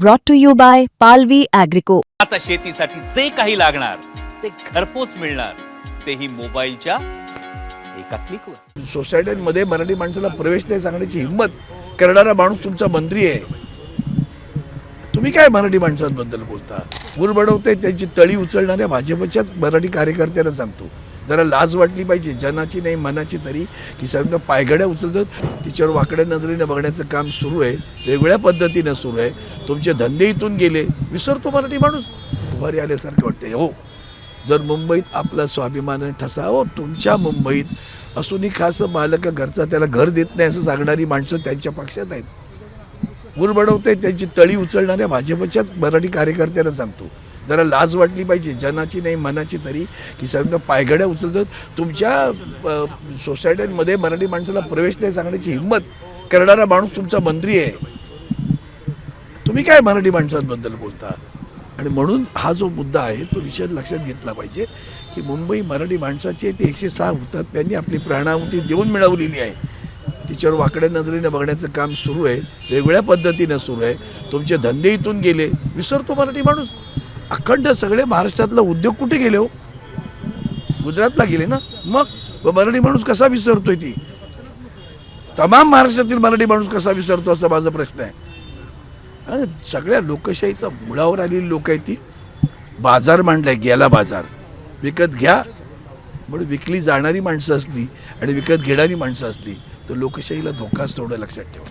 brought to you by Palvi Agrico. आता शेतीसाठी जे काही लागणार ते घरपोच मिळणार, तेही मोबाईलच्या एका क्लिकवर. सोसायट्यांमध्ये मराठी माणसाला प्रवेश नाही सांगण्याची हिंमत करणारा माणूस तुमचा मंत्री आहे. तुम्ही काय मराठी माणसांबद्दल बोलता? बुरबडवते त्यांची तळी उचलणाऱ्या भाजपच्याच मराठी कार्यकर्त्यांना सांगतो, जरा लाज वाटली पाहिजे, जनाची नाही मनाची तरी. की सगळं पायघड्या उचलतात, तिच्यावर वाकड्या नजरेनं बघण्याचं काम सुरू आहे, वेगवेगळ्या पद्धतीनं सुरू आहे. तुमचे धंदे इथून गेले, विसरतो मराठी माणूस. उभारी आल्यासारखं वाटते. हो, जर मुंबईत आपला स्वाभिमान ठसा, हो तुमच्या मुंबईत असूनही खास मालक घरचा त्याला घर देत नाही असं सांगणारी माणसं त्यांच्या पक्षात आहेत. बुरबडवते त्यांची तळी उचलणाऱ्या भाजपच्याच मराठी कार्यकर्त्यांना सांगतो, जरा लाज वाटली पाहिजे, जनाची नाही मनाची तरी. की सगळं पायघड्या उचलतात. तुमच्या सोसायट्यांमध्ये मराठी माणसाला प्रवेश नाही सांगण्याची हिंमत करणारा माणूस तुमचा मंत्री आहे. तुम्ही काय मराठी माणसांबद्दल बोलता? आणि म्हणून हा जो मुद्दा आहे तो विषय लक्षात घेतला पाहिजे की मुंबई मराठी माणसाची ते 106 हुतात्म्यांनी आपली प्राणाहुती देऊन मिळवलेली आहे. तिच्यावर वाकड्या नजरेनं बघण्याचं काम सुरू आहे, वेगवेगळ्या पद्धतीनं सुरू आहे. तुमचे धंदे इथून गेले, विसरतो मराठी माणूस. अखंड सगळे महाराष्ट्रातला उद्योग कुठे गेले? हो, गुजरातला गेले ना. मग मराठी माणूस कसा विसरतोय? ती तमाम महाराष्ट्रातील मराठी माणूस कसा विसरतो असा माझा प्रश्न आहे. सगळ्या लोकशाहीचा मुळावर आलेली लोक आहेत ती. बाजार मांडलाय, गेला बाजार, विकत घ्या म्हणून विकली जाणारी माणसं असली आणि विकत घेणारी माणसं असली तर लोकशाहीला धोकाच, थोडं लक्षात ठेवा.